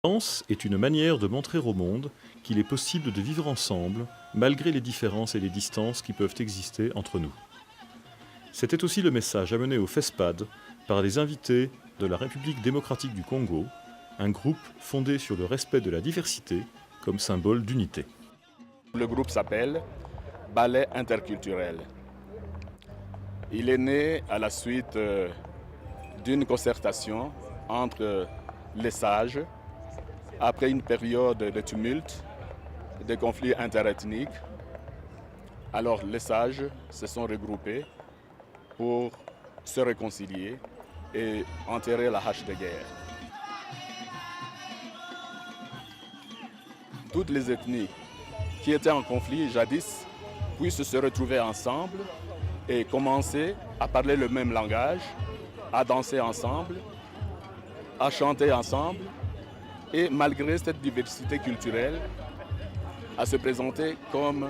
La danse est une manière de montrer au monde qu'il est possible de vivre ensemble, malgré les différences et les distances qui peuvent exister entre nous. C'était aussi le message amené au FESPAD par les invités de la République démocratique du Congo, un groupe fondé sur le respect de la diversité comme symbole d'unité. Le groupe s'appelle Ballet interculturel. Il est né à la suite d'une concertation entre les sages après une période de tumulte, de conflits interethniques. Alors les sages se sont regroupés pour se réconcilier et enterrer la hache de guerre. Toutes les ethnies qui étaient en conflit jadis puissent se retrouver ensemble et commencer à parler le même langage, à danser ensemble, à chanter ensemble et malgré cette diversité culturelle, à se présenter comme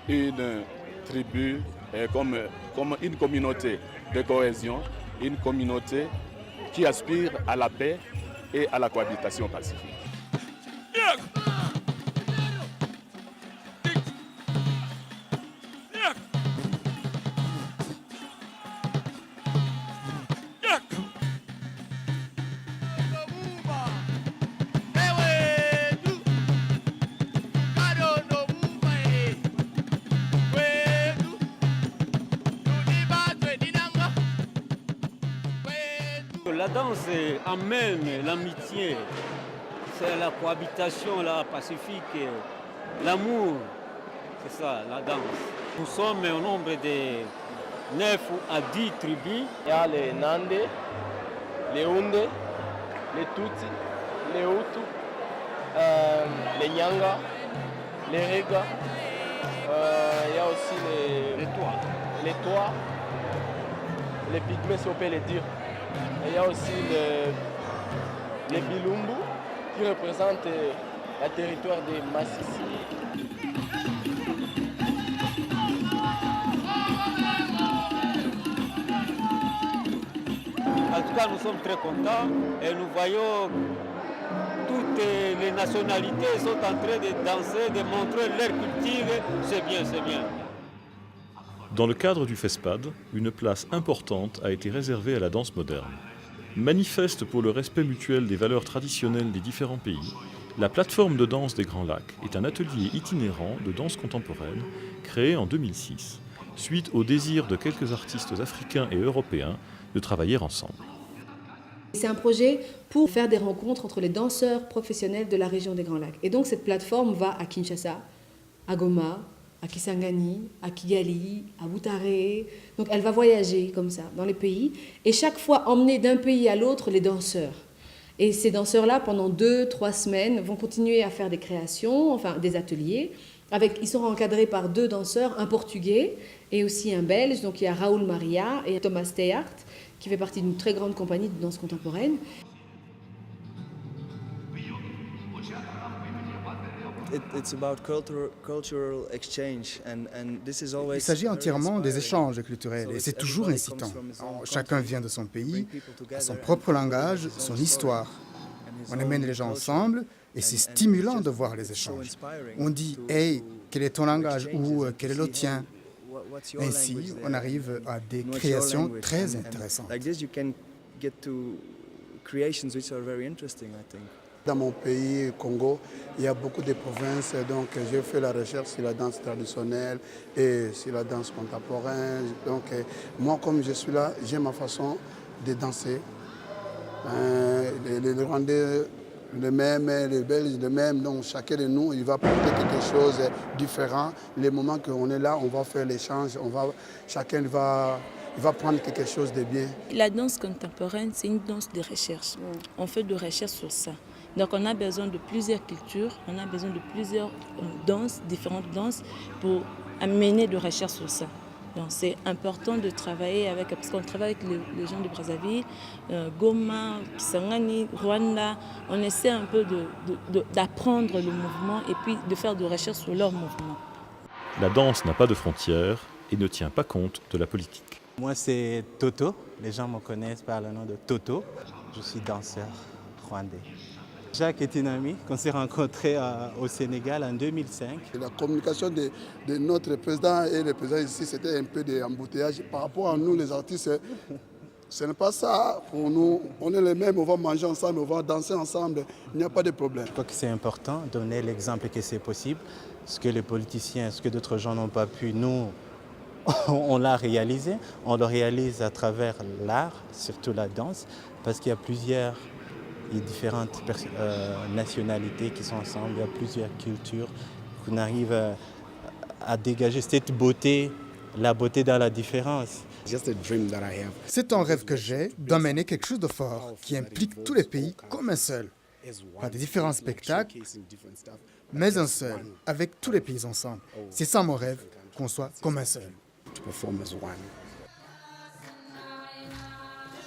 une tribu, comme une communauté de cohésion, une communauté qui aspire à la paix et à la cohabitation pacifique. La danse amène l'amitié, c'est la cohabitation la pacifique, l'amour, c'est ça la danse. Nous sommes au nombre de 9 à 10 tribus. Il y a les Nande, les Hunde, les Tutsi, les Hutu, les Nyanga, les Rega, il y a aussi les Tois, les Pygmées si on peut les dire. Et il y a aussi les Bilumbu qui représentent le territoire des Massissi. En tout cas, nous sommes très contents et nous voyons toutes les nationalités sont en train de danser, de montrer leur culture. C'est bien, c'est bien. Dans le cadre du FESPAD, une place importante a été réservée à la danse moderne. Manifeste pour le respect mutuel des valeurs traditionnelles des différents pays, la plateforme de danse des Grands Lacs est un atelier itinérant de danse contemporaine créé en 2006, suite au désir de quelques artistes africains et européens de travailler ensemble. C'est un projet pour faire des rencontres entre les danseurs professionnels de la région des Grands Lacs. Et donc cette plateforme va à Kinshasa, à Goma, à Kisangani, à Kigali, à Butare. Donc elle va voyager comme ça dans les pays et chaque fois emmener d'un pays à l'autre les danseurs. Et ces danseurs-là, pendant 2-3 semaines, vont continuer à faire des créations, enfin des ateliers. Ils seront encadrés par 2 danseurs, un portugais et aussi un belge. Donc il y a Raoul Maria et Thomas Teyart, qui fait partie d'une très grande compagnie de danse contemporaine. Il s'agit entièrement des échanges culturels et c'est toujours incitant. Chacun vient de son pays, a son propre langage, son histoire. On amène les gens ensemble et c'est stimulant de voir les échanges. On dit « Hey, quel est ton langage » ou « Quel est le tien ?» Ainsi, on arrive à des créations très intéressantes. Dans mon pays, Congo, il y a beaucoup de provinces, donc j'ai fait la recherche sur la danse traditionnelle et sur la danse contemporaine. Donc moi, comme je suis là, j'ai ma façon de danser. Les Rwandais, le même, les Belges, le même. Donc chacun de nous, il va porter quelque chose de différent. Les moments qu'on est là, on va faire l'échange, chacun va prendre quelque chose de bien. La danse contemporaine, c'est une danse de recherche. On fait de recherche sur ça. Donc on a besoin de plusieurs cultures, on a besoin de plusieurs danses, différentes danses, pour amener de recherche sur ça. Donc c'est important de travailler avec, parce qu'on travaille avec les gens de Brazzaville, Goma, Kisangani, Rwanda. On essaie un peu d'apprendre le mouvement et puis de faire de recherche sur leur mouvement. La danse n'a pas de frontières et ne tient pas compte de la politique. Moi c'est Toto, les gens me connaissent par le nom de Toto. Je suis danseur rwandais. Jacques est une amie qu'on s'est rencontrés au Sénégal en 2005. La communication de notre président et le président ici, c'était un peu d'embouteillage. Par rapport à nous, les artistes, ce n'est pas ça pour nous. On est les mêmes, on va manger ensemble, on va danser ensemble. Il n'y a pas de problème. Je crois que c'est important de donner l'exemple que c'est possible. Ce que les politiciens, ce que d'autres gens n'ont pas pu, nous, on l'a réalisé. On le réalise à travers l'art, surtout la danse, parce qu'il y a plusieurs et différentes nationalités qui sont ensemble, il y a plusieurs cultures, qu'on arrive à dégager cette beauté, la beauté dans la différence. C'est un rêve que j'ai d'emmener quelque chose de fort qui implique tous les pays comme un seul. Pas de différents spectacles, mais un seul, avec tous les pays ensemble. C'est ça mon rêve, qu'on soit comme un seul.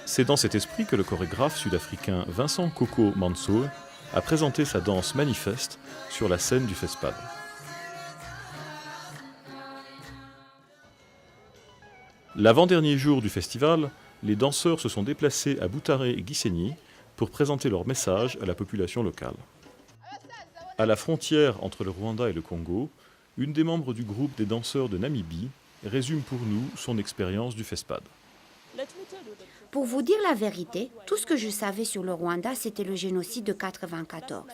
C'est dans cet esprit que le chorégraphe sud-africain Vincent Coco Mansour a présenté sa danse Manifeste sur la scène du FESPAD. L'avant-dernier jour du festival, les danseurs se sont déplacés à Boutaré et Gisenyi pour présenter leur message à la population locale. À la frontière entre le Rwanda et le Congo, une des membres du groupe des danseurs de Namibie résume pour nous son expérience du FESPAD. Pour vous dire la vérité, tout ce que je savais sur le Rwanda, c'était le génocide de 1994.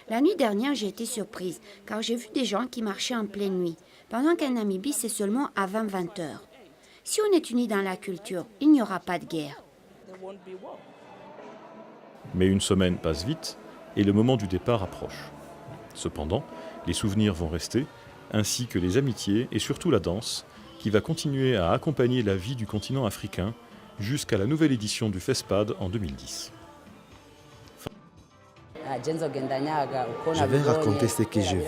La nuit dernière, j'ai été surprise, car j'ai vu des gens qui marchaient en pleine nuit, pendant qu'en Namibie, c'est seulement à 20 heures. Si on est unis dans la culture, il n'y aura pas de guerre. Mais une semaine passe vite et le moment du départ approche. Cependant, les souvenirs vont rester, ainsi que les amitiés et surtout la danse, qui va continuer à accompagner la vie du continent africain jusqu'à la nouvelle édition du FESPAD en 2010. Je vais raconter ce que j'ai vu.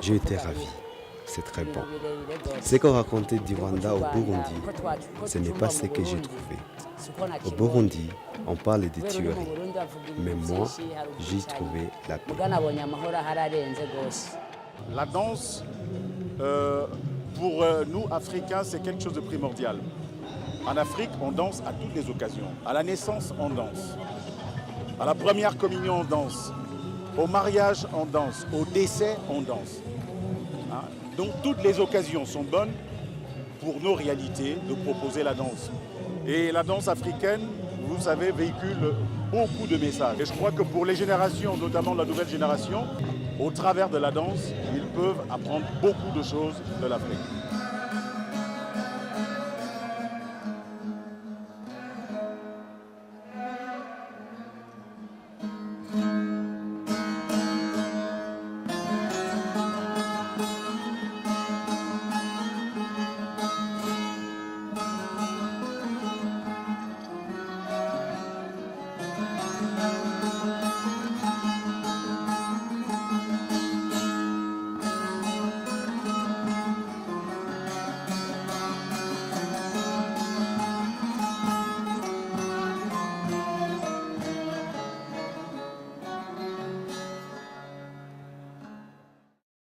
J'ai été ravi. C'est très bon. Ce qu'on racontait du Rwanda au Burundi, ce n'est pas ce que j'ai trouvé. Au Burundi, on parle de tueries. Mais moi, j'ai trouvé la paix. La danse, pour nous, Africains, c'est quelque chose de primordial. En Afrique, on danse à toutes les occasions. À la naissance, on danse. À la première communion, on danse. Au mariage, on danse. Au décès, on danse. Donc toutes les occasions sont bonnes pour nos réalités de proposer la danse. Et la danse africaine, vous savez, véhicule beaucoup de messages. Et je crois que pour les générations, notamment la nouvelle génération, au travers de la danse, ils peuvent apprendre beaucoup de choses de l'Afrique.